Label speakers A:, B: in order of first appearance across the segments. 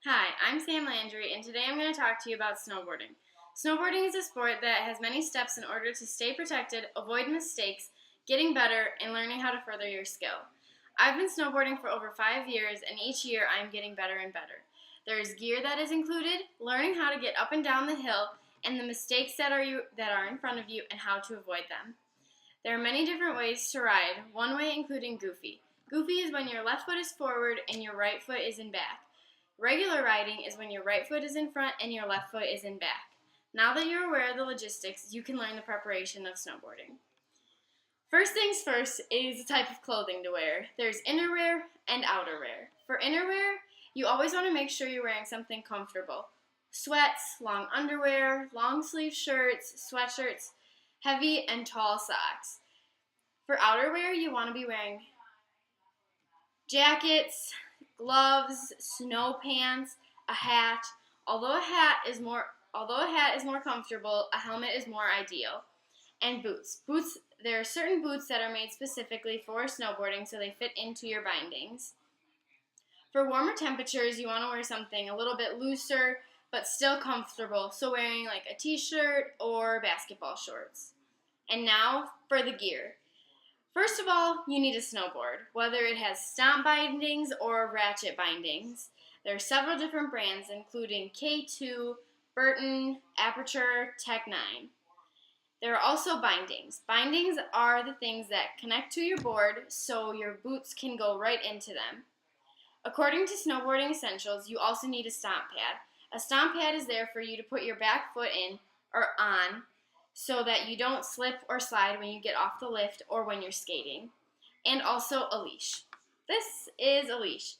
A: Hi, I'm Sam Landry, and today I'm going to talk to you about snowboarding. Snowboarding is a sport that has many steps in order to stay protected, avoid mistakes, getting better, and learning how to further your skill. I've been snowboarding for over 5 years, and each year I'm getting better and better. There is gear that is included, learning how to get up and down the hill, and the mistakes that are in front of you and how to avoid them. There are many different ways to ride, one way including goofy. Goofy is when your left foot is forward and your right foot is in back. Regular riding is when your right foot is in front and your left foot is in back. Now that you're aware of the logistics, you can learn the preparation of snowboarding. First things first is the type of clothing to wear. There's innerwear and outerwear. For innerwear, you always want to make sure you're wearing something comfortable. Sweats, long underwear, long sleeve shirts, sweatshirts, heavy and tall socks. For outerwear, you want to be wearing jackets, gloves, snow pants, a hat. Although a hat is more comfortable, a helmet is more ideal. And boots. There are certain boots that are made specifically for snowboarding so they fit into your bindings. For warmer temperatures, you want to wear something a little bit looser but still comfortable, so wearing like a t-shirt or basketball shorts. And now for the gear. First of all, you need a snowboard, whether it has stomp bindings or ratchet bindings. There are several different brands, including K2, Burton, Aperture, Tech 9. There are also bindings. Bindings are the things that connect to your board so your boots can go right into them. According to Snowboarding Essentials, you also need a stomp pad. A stomp pad is there for you to put your back foot in or on so that you don't slip or slide when you get off the lift or when you're skating. And also a leash. This is a leash.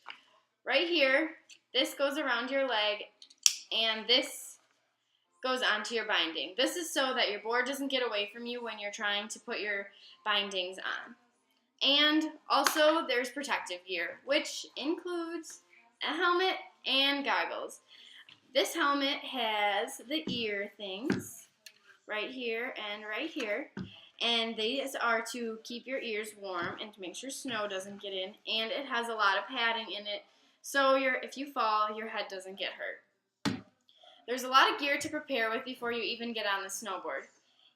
A: Right here, this goes around your leg, and this goes onto your binding. This is so that your board doesn't get away from you when you're trying to put your bindings on. And also there's protective gear, which includes a helmet and goggles. This helmet has the ear things right here and right here, and these are to keep your ears warm and to make sure snow doesn't get in, and it has a lot of padding in it so if you fall, your head doesn't get hurt. There's a lot of gear to prepare with before you even get on the snowboard.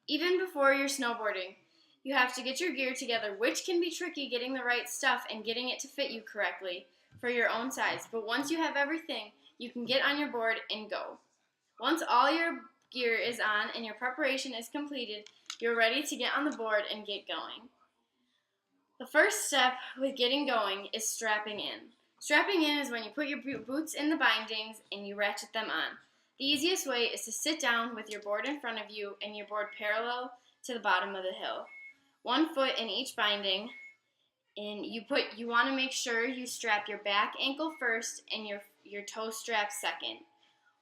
A: Even before you're snowboarding, you have to get your gear together, which can be tricky getting the right stuff and getting it to fit you correctly for your own size. But once you have everything, you can get on your board and go. Once all your gear is on and your preparation is completed, you're ready to get on the board and get going. The first step with getting going is strapping in. Strapping in is when you put your boots in the bindings and you ratchet them on. The easiest way is to sit down with your board in front of you and your board parallel to the bottom of the hill. One foot in each binding, and you want to make sure you strap your back ankle first and your toe strap second.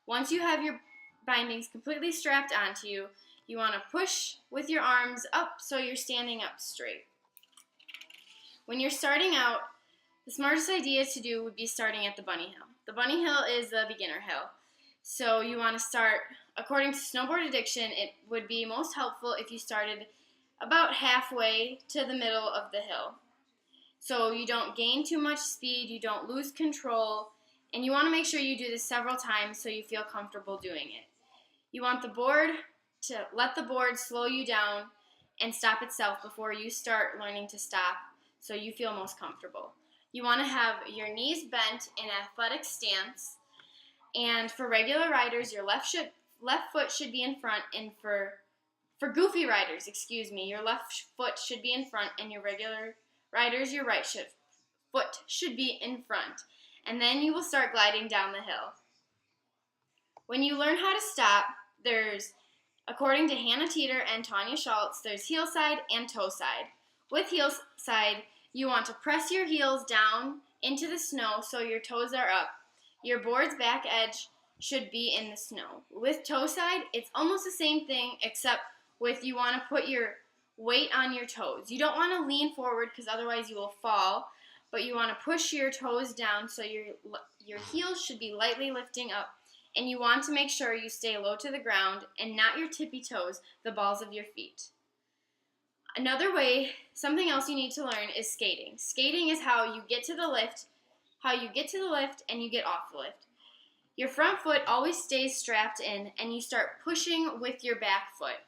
A: Once you have your bindings completely strapped onto you, you want to push with your arms up so you're standing up straight. When you're starting out, the smartest idea to do would be starting at the bunny hill. The bunny hill is the beginner hill. So you want to start, according to Snowboard Addiction, it would be most helpful if you started about halfway to the middle of the hill. So you don't gain too much speed, you don't lose control, and you want to make sure you do this several times so you feel comfortable doing it. You want to let the board slow you down and stop itself before you start learning to stop so you feel most comfortable. You want to have your knees bent in athletic stance, and for regular riders, your left foot should be in front, and for goofy riders, your left foot should be in front, and your regular riders, your right foot should be in front. And then you will start gliding down the hill. When you learn how to stop, according to Hannah Teeter and Tanya Schultz, there's heel side and toe side. With heel side, you want to press your heels down into the snow so your toes are up. Your board's back edge should be in the snow. With toe side, it's almost the same thing, except you want to put your weight on your toes. You don't want to lean forward because otherwise you will fall, but you want to push your toes down so your heels should be lightly lifting up, and you want to make sure you stay low to the ground and not your tippy toes, the balls of your feet. Something else you need to learn is skating. Skating is how you get to the lift and you get off the lift. Your front foot always stays strapped in and you start pushing with your back foot.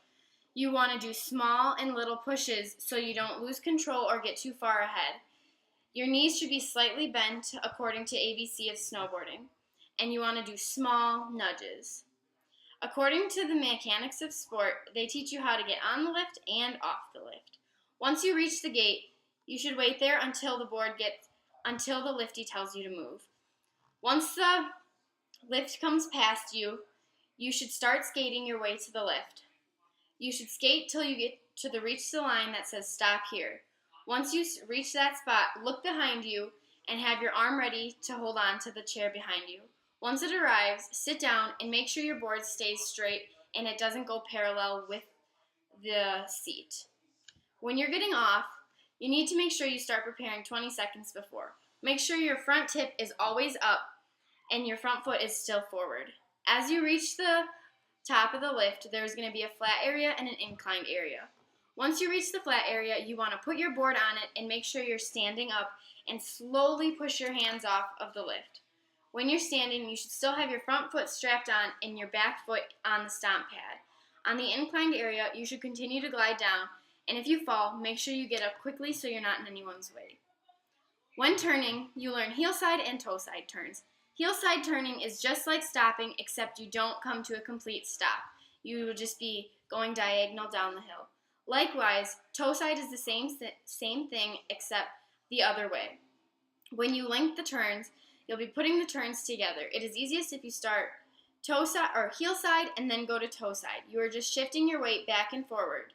A: You want to do small and little pushes so you don't lose control or get too far ahead. Your knees should be slightly bent according to ABC of snowboarding, and you want to do small nudges. According to the mechanics of sport, they teach you how to get on the lift and off the lift. Once you reach the gate, you should wait there until the lifty tells you to move. Once the lift comes past you, you should start skating your way to the lift. You should skate till you get to reach the line that says stop here. Once you reach that spot, look behind you and have your arm ready to hold on to the chair behind you. Once it arrives, sit down and make sure your board stays straight and it doesn't go parallel with the seat. When you're getting off, you need to make sure you start preparing 20 seconds before. Make sure your front tip is always up and your front foot is still forward. As you reach the top of the lift, there's going to be a flat area and an inclined area. Once you reach the flat area, you want to put your board on it and make sure you're standing up and slowly push your hands off of the lift. When you're standing, you should still have your front foot strapped on and your back foot on the stomp pad. On the inclined area, you should continue to glide down, and if you fall, make sure you get up quickly so you're not in anyone's way. When turning, you learn heel side and toe side turns. Heel side turning is just like stopping, except you don't come to a complete stop. You will just be going diagonal down the hill. Likewise, toe side is the same thing except the other way. When you link the turns, you'll be putting the turns together. It is easiest if you start toe side or heel side and then go to toe side. You are just shifting your weight back and forward.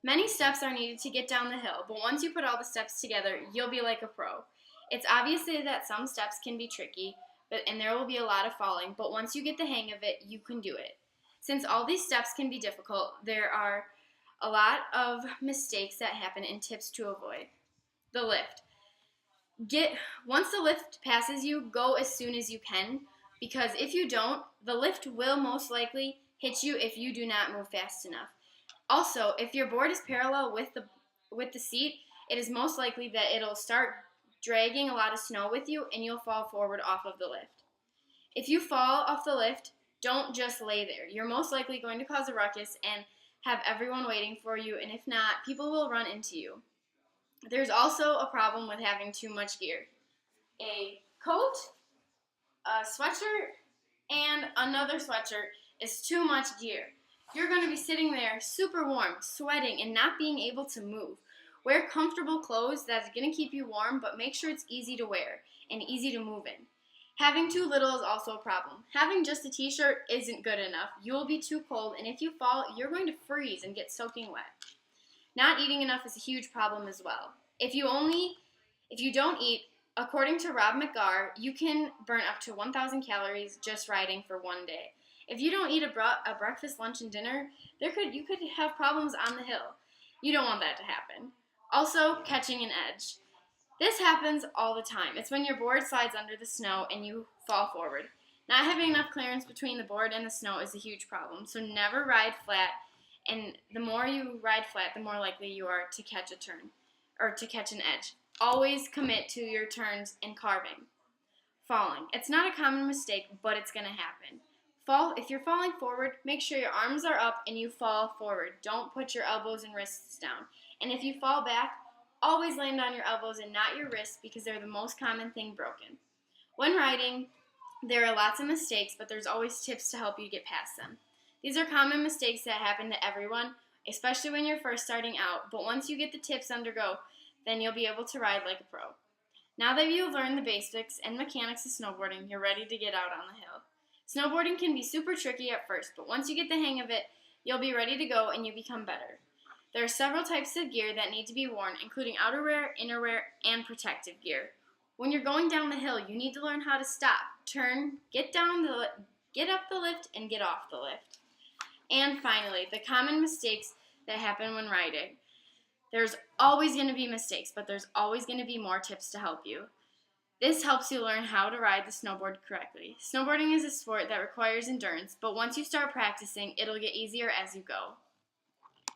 A: Many steps are needed to get down the hill, but once you put all the steps together, you'll be like a pro. It's obviously that some steps can be tricky, and there will be a lot of falling, but once you get the hang of it, you can do it. Since all these steps can be difficult, there are a lot of mistakes that happen and tips to avoid. The lift. Once the lift passes you, go as soon as you can, because if you don't, the lift will most likely hit you if you do not move fast enough. Also, if your board is parallel with the seat, it is most likely that it'll start dragging a lot of snow with you and you'll fall forward off of the lift. If you fall off the lift, don't just lay there. You're most likely going to cause a ruckus and have everyone waiting for you, and if not, people will run into you. There's also a problem with having too much gear. A coat, a sweatshirt, and another sweatshirt is too much gear. You're going to be sitting there super warm, sweating, and not being able to move. Wear comfortable clothes that's going to keep you warm, but make sure it's easy to wear and easy to move in. Having too little is also a problem. Having just a t-shirt isn't good enough. You'll be too cold, and if you fall, you're going to freeze and get soaking wet. Not eating enough is a huge problem as well. If you don't eat, according to Rob McGar, you can burn up to 1,000 calories just riding for one day. If you don't eat a breakfast, lunch, and dinner, you could have problems on the hill. You don't want that to happen. Also, catching an edge. This happens all the time. It's when your board slides under the snow and you fall forward. Not having enough clearance between the board and the snow is a huge problem, so never ride flat, and the more you ride flat, the more likely you are to catch a turn, or to catch an edge. Always commit to your turns and carving. Falling. It's not a common mistake, but it's going to happen. If you're falling forward, make sure your arms are up and you fall forward. Don't put your elbows and wrists down. And if you fall back, always land on your elbows and not your wrists, because they're the most common thing broken. When riding, there are lots of mistakes, but there's always tips to help you get past them. These are common mistakes that happen to everyone, especially when you're first starting out, but once you get the tips under go, then you'll be able to ride like a pro. Now that you've learned the basics and mechanics of snowboarding, you're ready to get out on the hill. Snowboarding can be super tricky at first, but once you get the hang of it, you'll be ready to go and you become better. There are several types of gear that need to be worn, including outerwear, innerwear, and protective gear. When you're going down the hill, you need to learn how to stop, turn, get up the lift, and get off the lift. And finally, the common mistakes that happen when riding. There's always going to be mistakes, but there's always going to be more tips to help you. This helps you learn how to ride the snowboard correctly. Snowboarding is a sport that requires endurance, but once you start practicing, it'll get easier as you go.